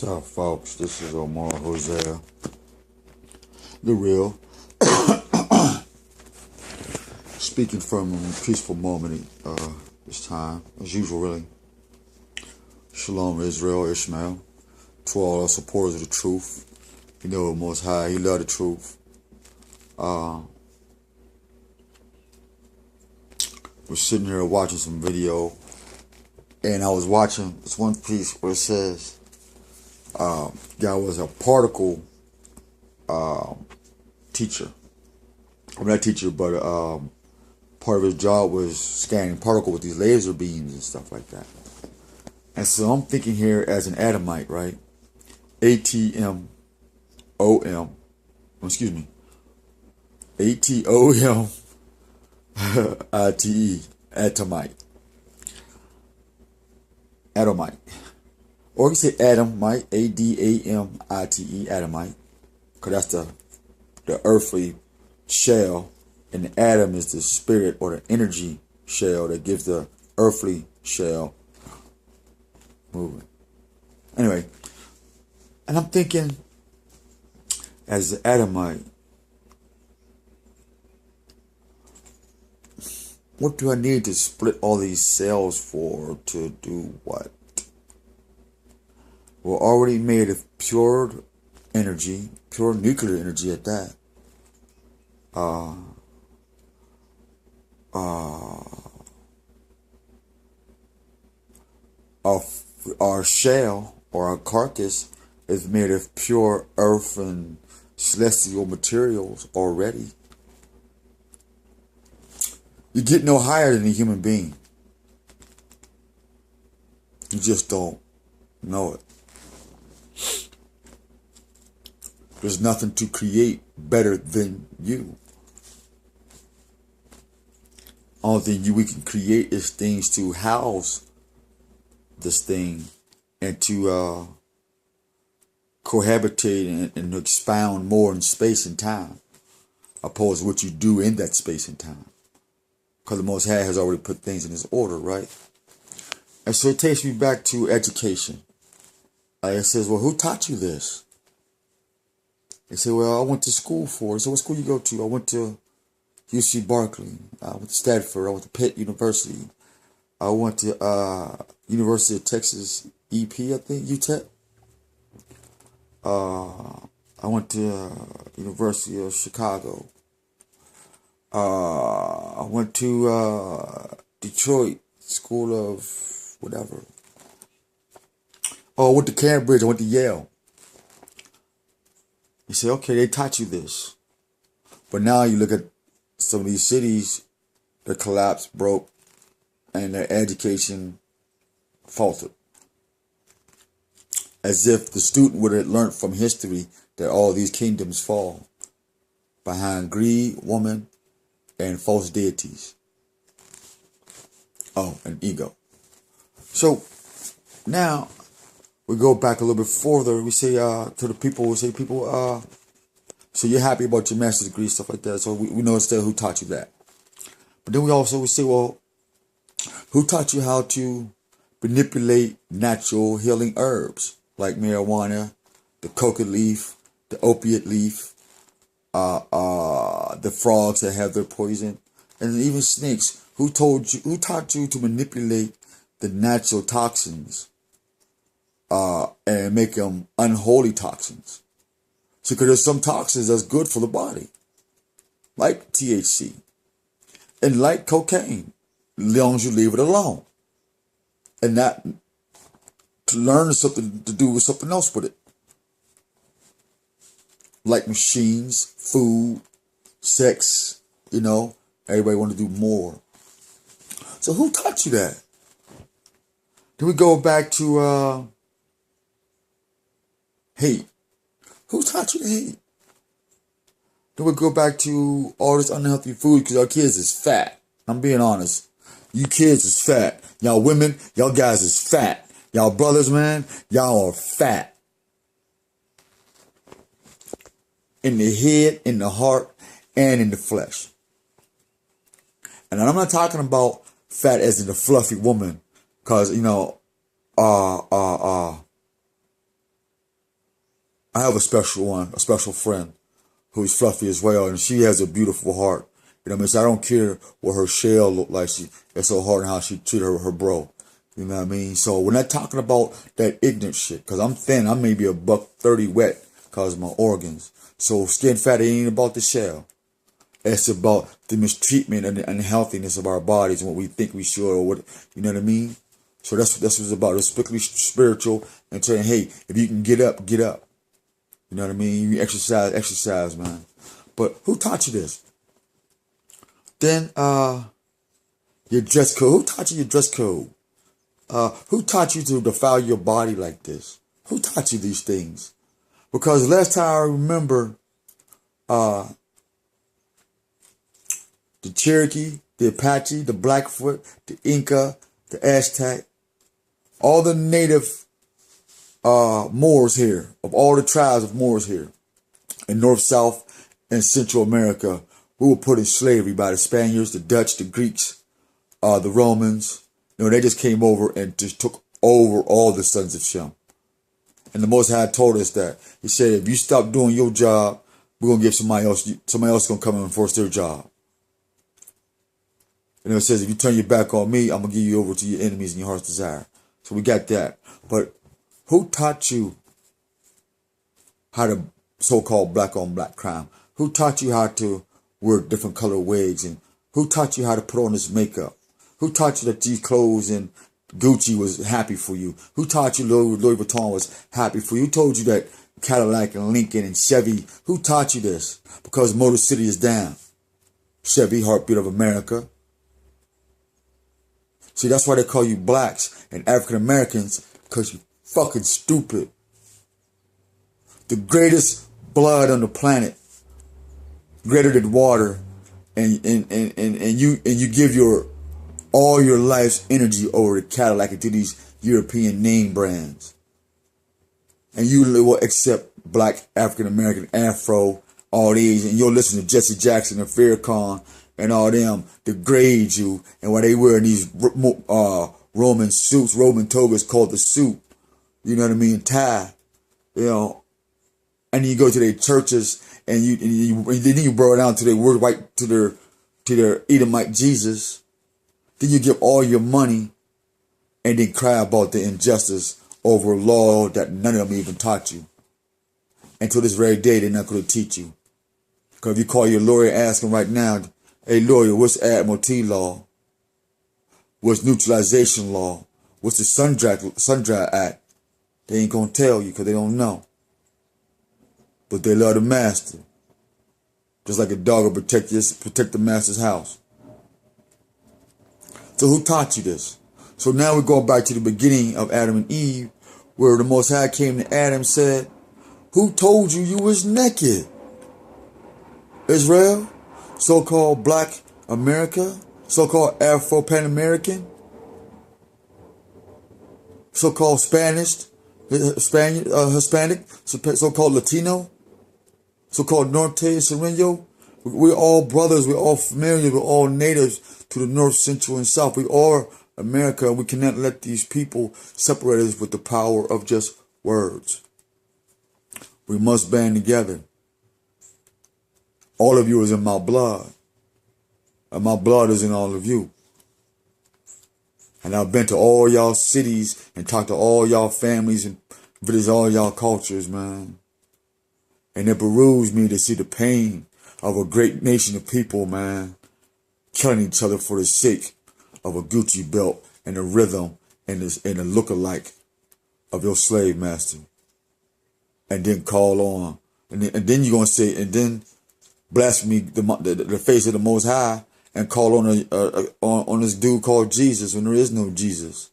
What's up, folks? This is Omar Hosea, the real, speaking from a peaceful moment this time, as usual, really. Shalom, Israel, Ishmael, to all our supporters of the truth. You know, Most High, He love the truth. We're sitting here watching some video, and I was watching this one piece where it says, there was a particle teacher. I'm not a teacher, but part of his job was scanning particle with these laser beams and stuff like that. And so I'm thinking here as an atomite, right? ATOM, excuse me, ATOMITE, atomite. Or you say Adamite, ADAMITE, Adamite, because that's the earthly shell, and the atom is the spirit or the energy shell that gives the earthly shell movement. Anyway, and I'm thinking, as the Adamite, what do I need to split all these cells for to do what? We're already made of pure energy, pure nuclear energy at that. Our shell or our carcass is made of pure earth and celestial materials already. You get no higher than a human being. You just don't know it. There's nothing to create better than you. Only thing we can create is things to house this thing and to cohabitate and expound more in space and time, opposed to what you do in that space and time. Because the Most High has already put things in His order, right? And so it takes me back to education. It says, well, who taught you this? They say, well, I went to school for it. So what school you go to? I went to UC Berkeley. I went to Stanford. I went to Pitt University. I went to University of Texas EP, I think, UTEP. I went to University of Chicago. I went to Detroit School of whatever. Oh, I went to Cambridge. I went to Yale. You say, okay, they taught you this. But now you look at some of these cities that collapsed, broke, and their education faltered. As if the student would have learned from history that all these kingdoms fall behind greed, woman, and false deities. Oh, and ego. So now we go back a little bit further. We say to the people, so you're happy about your master's degree, stuff like that. So we know instead who taught you that. But then we say, well, who taught you how to manipulate natural healing herbs like marijuana, the coca leaf, the opiate leaf, the frogs that have their poison, and even snakes? Who taught you to manipulate the natural toxins and make them unholy toxins? So, because there's some toxins that's good for the body, like THC and like cocaine, as long as you leave it alone and not to learn something to do with something else with it, like machines, food, sex. Everybody want to do more. So who taught you that? Then we go back to hate. Who taught you to hate? Then we go back to all this unhealthy food because our kids is fat. I'm being honest. You kids is fat. Y'all women, y'all guys is fat. Y'all brothers, man, y'all are fat. In the head, in the heart, and in the flesh. And I'm not talking about fat as in a fluffy woman. Because, I have a special one, a special friend who's fluffy as well, and she has a beautiful heart. You know what I mean? So I don't care what her shell look like. It's so hard how she treat her bro. You know what I mean? So we're not talking about that ignorant shit, because I'm thin. I may be a $130 wet because of my organs. So skin fat ain't about the shell. It's about the mistreatment and the unhealthiness of our bodies and what we think we should, or what, you know what I mean? So that's what it's about. It's strictly spiritual and saying, hey, if you can get up, get up. You know what I mean? You exercise, man. But who taught you this? Then your dress code. Who taught you your dress code? Who taught you to defile your body like this? Who taught you these things? Because last time I remember, the Cherokee, the Apache, the Blackfoot, the Inca, the Aztec, all the native Moors here, of all the tribes of Moors here in North, South, and Central America, we were put in slavery by the Spaniards, the Dutch, the Greeks, the Romans. You know, they just came over and just took over all the sons of Shem. And the Most High told us that. He said, if you stop doing your job, we're going to give somebody else going to come and enforce their job. And it says, if you turn your back on me, I'm going to give you over to your enemies and your heart's desire. So we got that. But who taught you how to so-called black on black crime? Who taught you how to wear different color wigs? And who taught you how to put on this makeup? Who taught you that these clothes and Gucci was happy for you? Who taught you Louis Vuitton was happy for you? Who told you that Cadillac and Lincoln and Chevy? Who taught you this? Because Motor City is down. Chevy, heartbeat of America. See, that's why they call you blacks and African Americans, because you're fucking stupid. The greatest blood on the planet, greater than water, and you give all your life's energy over to Cadillac and to these European name brands. And you will accept black, African American, Afro, all these, and you'll listen to Jesse Jackson and Farrakhan and all them degrade you, and while they wearing these Roman suits, Roman togas called the suit, you know what I mean, tie, you know, and you go to their churches and then you bow down to their word white to their Edomite Jesus. Then you give all your money and then cry about the injustice over a law that none of them even taught you. Until this very day, they're not going to teach you. Because if you call your lawyer, ask him right now, hey, lawyer, what's Admiralty law? What's neutralization law? What's the Sundry Act? They ain't going to tell you because they don't know. But they love the master. Just like a dog will protect the master's house. So who taught you this? So now we go back to the beginning of Adam and Eve, where the Most High came to Adam and said, who told you was naked? Israel? So-called black America? So-called Afro-Pan-American? So-called Spanish? Hispanic? So-called Latino? So-called Norte and Sereno? We're all brothers. We're all familiar. We're all natives to the North, Central, and South. We are America. We cannot let these people separate us with the power of just words. We must band together. All of you is in my blood. And my blood is in all of you. And I've been to all y'all cities and talked to all y'all families and visited all y'all cultures, man. And it bereaves me to see the pain of a great nation of people, man, killing each other for the sake of a Gucci belt and a rhythm and a look-alike of your slave master. And then call on. And then you're going to say, and then blaspheme the face of the Most High and call on this dude called Jesus when there is no Jesus.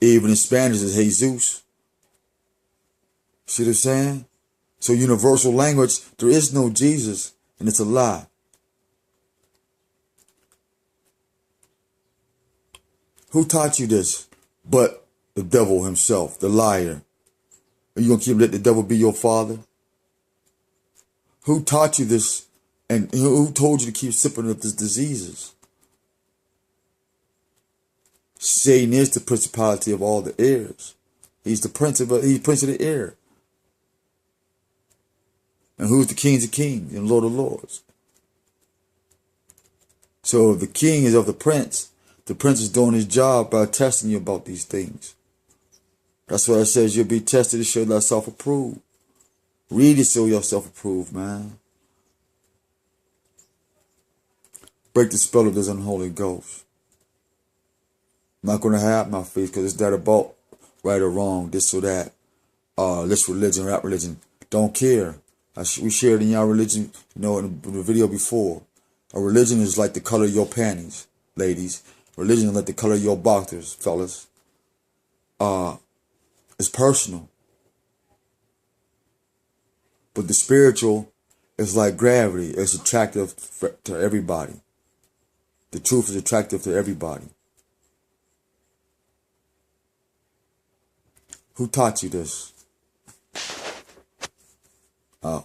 Even in Spanish it's Jesus. See what I'm saying? So universal language, there is no Jesus, and it's a lie. Who taught you this? But the devil himself, the liar. Are you going to let the devil be your father? Who taught you this? And who told you to keep sipping of these diseases? Satan is the principality of all the airs. He's the prince of the air. And who's the kings of kings and Lord of lords? So if the king is of the prince is doing his job by testing you about these things. That's why it says you'll be tested to show thyself approved. Read it so yourself approved, man. Break the spell of this unholy ghost. I'm not going to have my faith because it's that about right or wrong, this or that. This religion, that religion. Don't care. We shared in y'all religion, in the video before. A religion is like the color of your panties, ladies. Religion is like the color of your boxers, fellas. It's personal. But the spiritual is like gravity. It's attractive to everybody. The truth is attractive to everybody. Who taught you this? Oh.